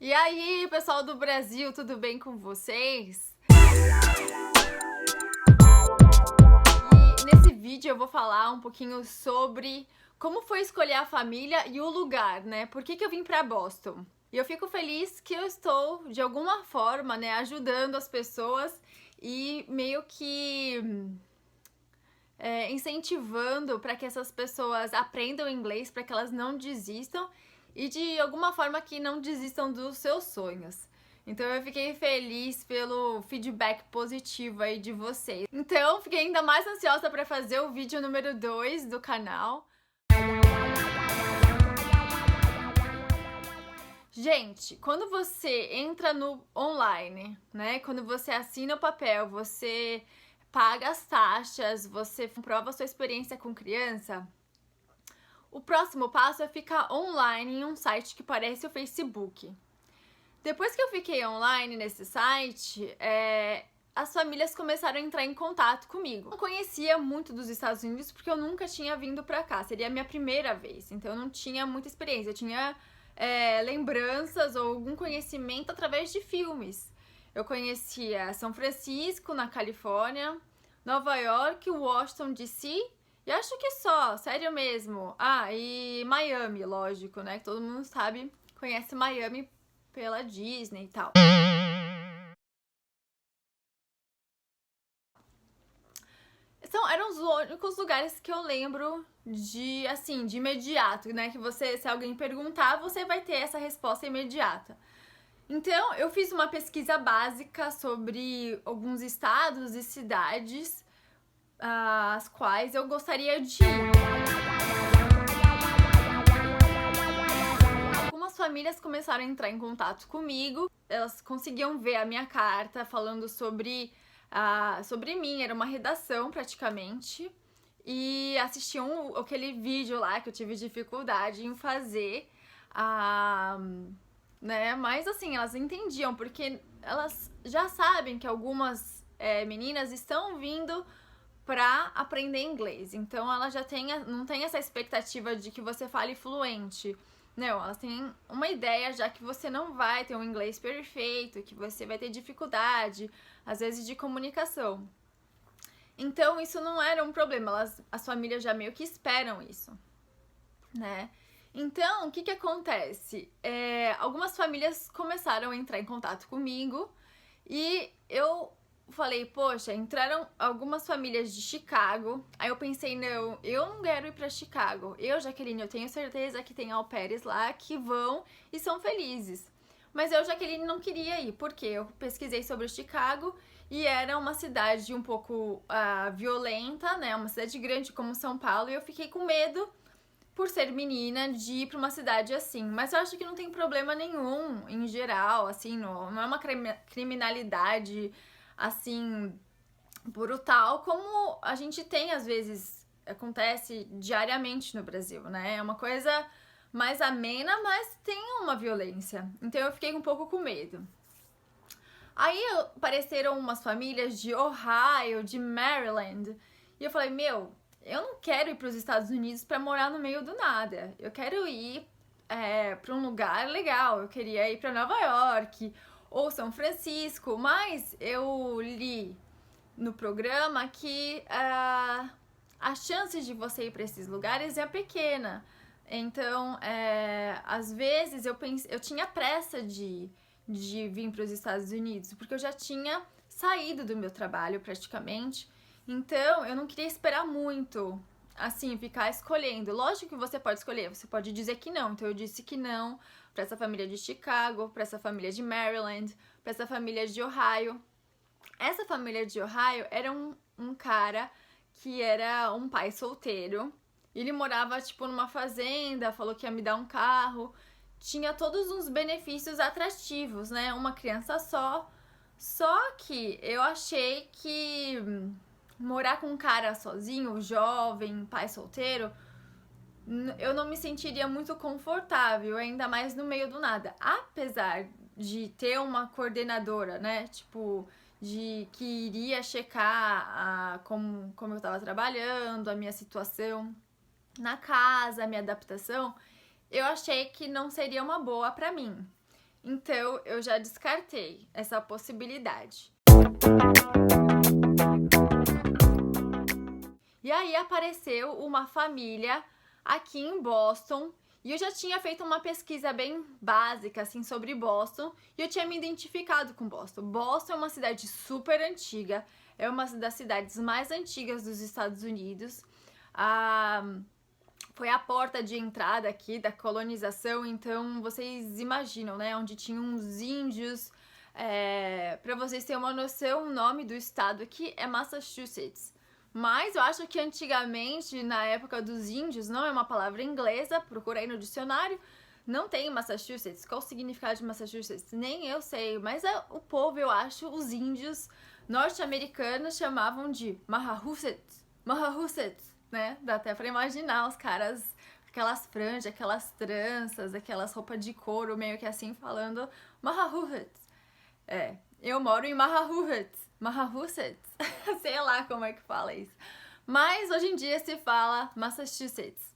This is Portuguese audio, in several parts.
E aí, pessoal do Brasil, tudo bem com vocês? E nesse vídeo eu vou falar um pouquinho sobre como foi escolher a família e o lugar, né? Por que eu vim para Boston? E eu fico feliz que eu estou, de alguma forma, né, ajudando as pessoas e meio que incentivando para que essas pessoas aprendam inglês, para que elas não desistam e de alguma forma que não desistam dos seus sonhos. Então eu fiquei feliz pelo feedback positivo aí de vocês. Então fiquei ainda mais ansiosa para fazer o vídeo número 2 do canal. Gente, quando você entra no online, né? Quando você assina o papel, você paga as taxas, você comprova a sua experiência com criança, o próximo passo é ficar online em um site que parece o Facebook. Depois que eu fiquei online nesse site, as famílias começaram a entrar em contato comigo. Eu não conhecia muito dos Estados Unidos porque eu nunca tinha vindo pra cá, seria a minha primeira vez, então eu não tinha muita experiência, eu tinha lembranças ou algum conhecimento através de filmes. Eu conhecia São Francisco, na Califórnia, Nova York, Washington DC, e acho que só, sério mesmo. Ah, e Miami, lógico, né? Que todo mundo sabe, conhece Miami pela Disney e tal. Então, eram os únicos lugares que eu lembro de, assim, de imediato, né? Que você, se alguém perguntar, você vai ter essa resposta imediata. Então, eu fiz uma pesquisa básica sobre alguns estados e cidades às quais eu gostaria de ir. Algumas famílias começaram a entrar em contato comigo, elas conseguiam ver a minha carta falando sobre mim, era uma redação praticamente, e assistiam aquele vídeo lá que eu tive dificuldade em fazer, né? Mas assim, elas entendiam, porque elas já sabem que algumas meninas estão vindo pra aprender inglês. Então ela já não tem essa expectativa de que você fale fluente. Não, elas têm uma ideia já que você não vai ter um inglês perfeito, que você vai ter dificuldade, às vezes, de comunicação. Então isso não era um problema, as famílias já meio que esperam isso, né? Então, o que acontece? Algumas famílias começaram a entrar em contato comigo e eu falei, poxa, entraram algumas famílias de Chicago. Aí eu pensei, não, eu não quero ir pra Chicago. Eu, Jaqueline, eu tenho certeza que tem au pairs lá que vão e são felizes. Mas eu, Jaqueline, não queria ir, porque eu pesquisei sobre Chicago e era uma cidade um pouco violenta, né? Uma cidade grande como São Paulo, e eu fiquei com medo, por ser menina, de ir pra uma cidade assim. Mas eu acho que não tem problema nenhum, em geral, assim, não é uma criminalidade, assim, brutal, como a gente tem, às vezes, acontece diariamente no Brasil, né? É uma coisa mais amena, mas tem uma violência. Então eu fiquei um pouco com medo. Aí apareceram umas famílias de Ohio, de Maryland, e eu falei, meu, eu não quero ir para os Estados Unidos para morar no meio do nada. Eu quero ir para um lugar legal. Eu queria ir para Nova York ou São Francisco, mas eu li no programa que a chance de você ir para esses lugares é pequena. Então, às vezes eu tinha pressa de vir para os Estados Unidos, porque eu já tinha saído do meu trabalho praticamente. Então, eu não queria esperar muito, assim, ficar escolhendo. Lógico que você pode escolher, você pode dizer que não. Então, eu disse que não para essa família de Chicago, para essa família de Maryland, para essa família de Ohio. Essa família de Ohio era um cara que era um pai solteiro. Ele morava, tipo, numa fazenda, falou que ia me dar um carro. Tinha todos uns benefícios atrativos, né? Uma criança só. Só que eu achei que morar com um cara sozinho, jovem, pai solteiro, eu não me sentiria muito confortável, ainda mais no meio do nada. Apesar de ter uma coordenadora, né? Tipo, de que iria checar como eu tava trabalhando, a minha situação na casa, a minha adaptação, eu achei que não seria uma boa pra mim. Então eu já descartei essa possibilidade. E aí apareceu uma família aqui em Boston e eu já tinha feito uma pesquisa bem básica assim sobre Boston e eu tinha me identificado com Boston. Boston é uma cidade super antiga, é uma das cidades mais antigas dos Estados Unidos. Foi a porta de entrada aqui da colonização, então vocês imaginam, né, onde tinham uns índios. Para vocês terem uma noção, o nome do estado aqui é Massachusetts. Mas eu acho que antigamente, na época dos índios, não é uma palavra inglesa, procurei no dicionário, não tem Massachusetts. Qual o significado de Massachusetts? Nem eu sei, mas o povo, eu acho, os índios norte-americanos chamavam de Massachusetts, Massachusetts, né? Dá até pra imaginar os caras, aquelas franjas, aquelas tranças, aquelas roupas de couro, meio que assim, falando Massachusetts. Eu moro em Massachusetts, sei lá como é que fala isso. Mas hoje em dia se fala Massachusetts.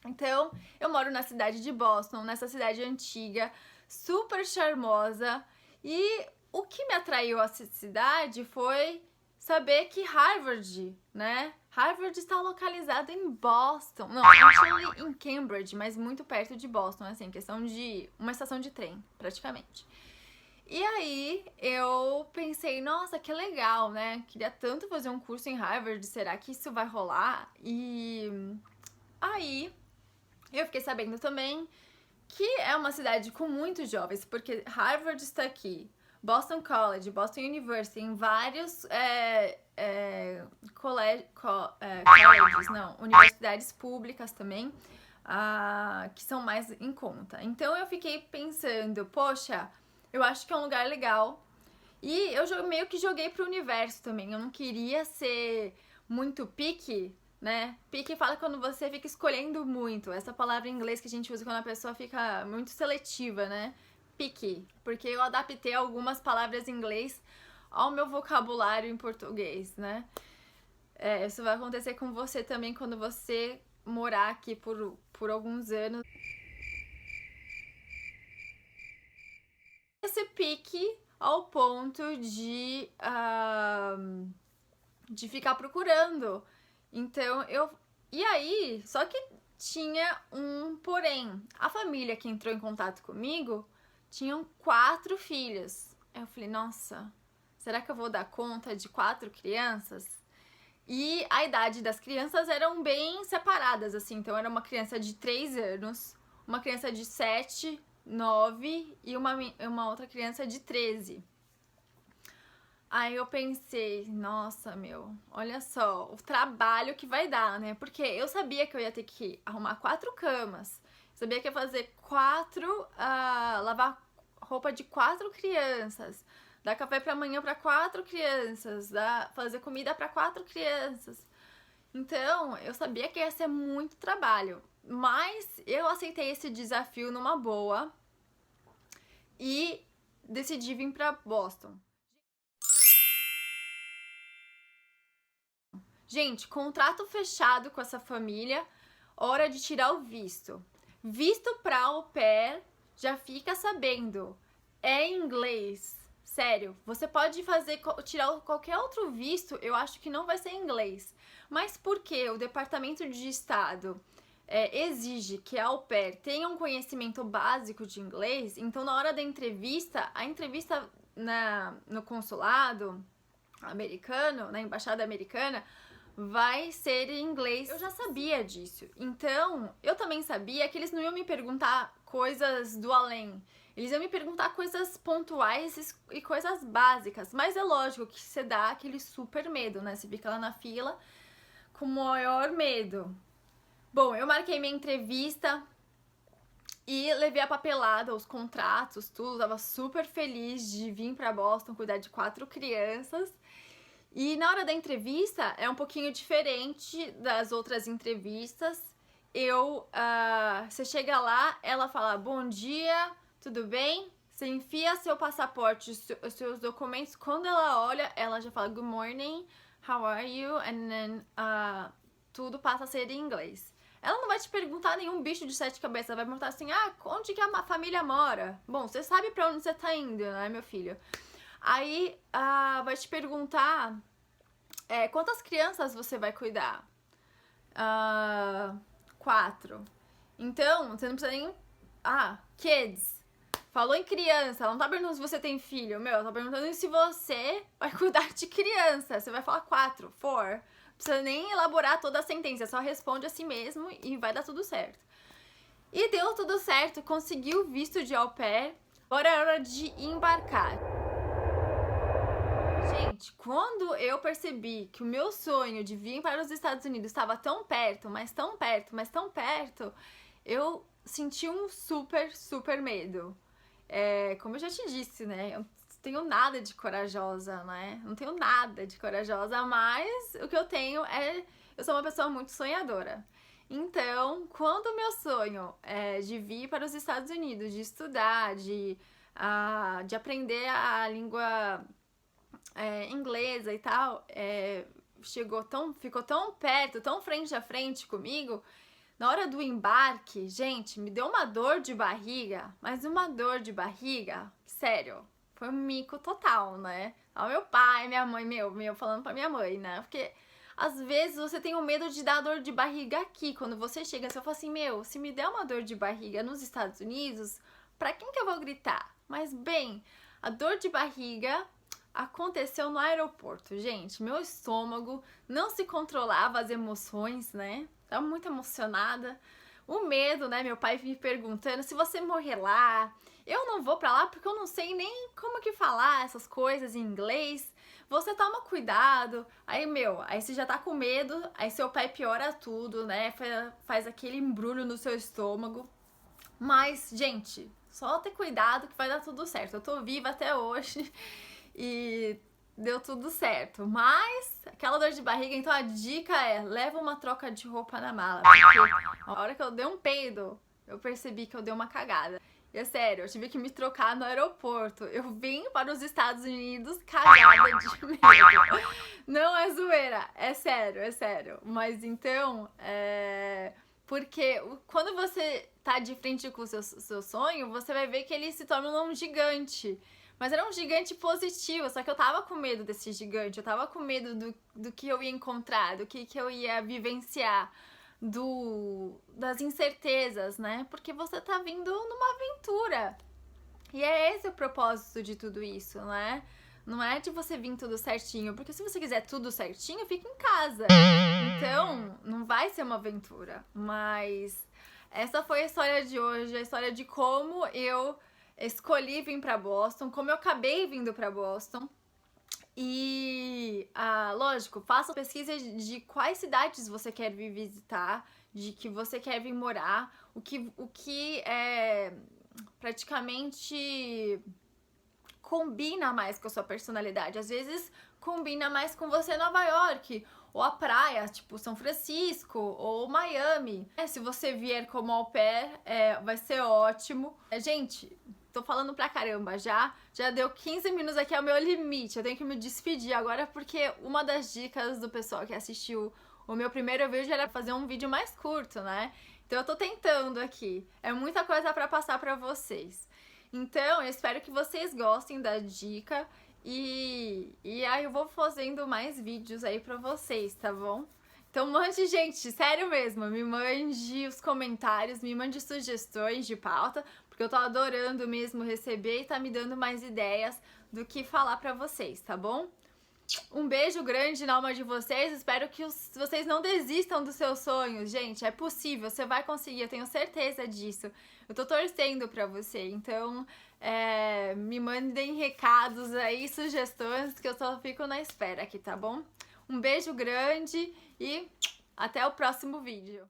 Então, eu moro na cidade de Boston, nessa cidade antiga, super charmosa. E o que me atraiu a essa cidade foi saber que Harvard, né? Harvard está localizado em Boston. Não, actually em Cambridge, mas muito perto de Boston, assim, questão de uma estação de trem, praticamente. E aí eu pensei, nossa, que legal, né? Queria tanto fazer um curso em Harvard, será que isso vai rolar? E aí eu fiquei sabendo também que é uma cidade com muitos jovens, porque Harvard está aqui, Boston College, Boston University, em vários universidades públicas também, que são mais em conta. Então eu fiquei pensando, poxa, eu acho que é um lugar legal. E eu meio que joguei pro universo também. Eu não queria ser muito picky, né? Picky fala quando você fica escolhendo muito. Essa palavra em inglês que a gente usa quando a pessoa fica muito seletiva, né? Picky. Porque eu adaptei algumas palavras em inglês ao meu vocabulário em português, né? Isso vai acontecer com você também quando você morar aqui por alguns anos. Esse pique ao ponto de ficar procurando. Então E aí, só que tinha um porém. A família que entrou em contato comigo tinham 4 filhos. Eu falei, nossa, será que eu vou dar conta de 4 crianças? E a idade das crianças eram bem separadas, assim. Então era uma criança de 3 anos, uma criança de 7, 9 e uma outra criança de 13. Aí eu pensei, nossa, olha só, o trabalho que vai dar, né? Porque eu sabia que eu ia ter que arrumar 4 camas, sabia que ia fazer lavar roupa de 4 crianças, dar café pra manhã pra 4 crianças, fazer comida pra 4 crianças. Então, eu sabia que ia ser muito trabalho, mas eu aceitei esse desafio numa boa e decidi vir pra Boston. Gente, contrato fechado com essa família, hora de tirar o visto. Visto pra au pair, já fica sabendo, é em inglês. Sério, você pode tirar qualquer outro visto, eu acho que não vai ser em inglês. Mas porque o Departamento de Estado exige que a au pair tenha um conhecimento básico de inglês, então na hora da entrevista, a entrevista no consulado americano, na embaixada americana, vai ser em inglês. Eu já sabia disso. Então, eu também sabia que eles não iam me perguntar coisas do além. Eles iam me perguntar coisas pontuais e coisas básicas. Mas é lógico que você dá aquele super medo, né? Você fica lá na fila com o maior medo. Bom, eu marquei minha entrevista e levei a papelada, os contratos, tudo. Tava super feliz de vir pra Boston cuidar de 4 crianças. E na hora da entrevista é um pouquinho diferente das outras entrevistas. Você chega lá, ela fala, bom dia, tudo bem? Você enfia seu passaporte, os seus documentos. Quando ela olha, ela já fala, good morning, how are you? And then tudo passa a ser em inglês. ela não vai te perguntar nenhum bicho de 7 cabeças, ela vai perguntar assim, onde que a família mora? Bom, você sabe pra onde você tá indo, né, meu filho? Aí, vai te perguntar quantas crianças você vai cuidar? 4. Então, você não precisa nem... kids. Falou em criança, ela não tá perguntando se você tem filho, ela tá perguntando se você vai cuidar de criança. Você vai falar 4, 4. Não precisa nem elaborar toda a sentença, só responde a si mesmo e vai dar tudo certo. E deu tudo certo, conseguiu o visto de au pair, agora é hora de embarcar. Gente, quando eu percebi que o meu sonho de vir para os Estados Unidos estava tão perto, mas tão perto, mas tão perto, eu senti um super, super medo. Como eu já te disse, né? Eu não tenho nada de corajosa, né? Não tenho nada de corajosa, mas o que eu tenho eu sou uma pessoa muito sonhadora. Então, quando o meu sonho de vir para os Estados Unidos, de estudar, de aprender a língua inglesa e tal, ficou tão perto, tão frente a frente comigo. Na hora do embarque, gente, me deu uma dor de barriga, mas uma dor de barriga, sério, foi um mico total, né? Meu pai, minha mãe, meu falando pra minha mãe, né? Porque às vezes você tem o medo de dar dor de barriga aqui, quando você chega, você fala assim, se me der uma dor de barriga nos Estados Unidos, pra quem que eu vou gritar? Mas bem, a dor de barriga aconteceu no aeroporto, gente. Meu estômago não se controlava, as emoções, né? Tava muito emocionada. O medo, né? Meu pai me perguntando se você morrer lá. Eu não vou pra lá porque eu não sei nem como que falar essas coisas em inglês. Você toma cuidado. Aí você já tá com medo. Aí seu pai piora tudo, né? Faz aquele embrulho no seu estômago. Mas, gente, só ter cuidado que vai dar tudo certo. Eu tô viva até hoje. E deu tudo certo. Mas aquela dor de barriga, então a dica leva uma troca de roupa na mala. Porque a hora que eu dei um peido, eu percebi que eu dei uma cagada. E é sério, eu tive que me trocar no aeroporto. Eu vim para os Estados Unidos cagada de medo. Não é zoeira, é sério, é sério. Mas então, porque quando você tá de frente com o seu sonho, você vai ver que ele se torna um gigante. Mas era um gigante positivo, só que eu tava com medo desse gigante, eu tava com medo do que eu ia encontrar, do que eu ia vivenciar, das incertezas, né? Porque você tá vindo numa aventura. E é esse o propósito de tudo isso, né? Não é de você vir tudo certinho, porque se você quiser tudo certinho, fica em casa. Então, não vai ser uma aventura. Mas essa foi a história de hoje, a história de como eu escolhi vir pra Boston, como eu acabei vindo pra Boston. E, lógico, faça pesquisa de quais cidades você quer vir visitar, de que você quer vir morar, o que praticamente combina mais com a sua personalidade. Às vezes combina mais com você em Nova York, ou a praia, tipo São Francisco, ou Miami. Se você vier como au pair, vai ser ótimo. Gente, tô falando pra caramba, já deu 15 minutos aqui, é o meu limite, eu tenho que me despedir agora porque uma das dicas do pessoal que assistiu o meu primeiro vídeo era fazer um vídeo mais curto, né? Então eu tô tentando aqui, é muita coisa pra passar pra vocês. Então eu espero que vocês gostem da dica e aí eu vou fazendo mais vídeos aí pra vocês, tá bom? Então mande, gente, sério mesmo, me mande os comentários, me mande sugestões de pauta, porque eu tô adorando mesmo receber e tá me dando mais ideias do que falar pra vocês, tá bom? Um beijo grande na alma de vocês, espero que vocês não desistam dos seus sonhos, gente, é possível, você vai conseguir, eu tenho certeza disso. Eu tô torcendo pra você, então me mandem recados aí, sugestões, que eu só fico na espera aqui, tá bom? Um beijo grande e até o próximo vídeo.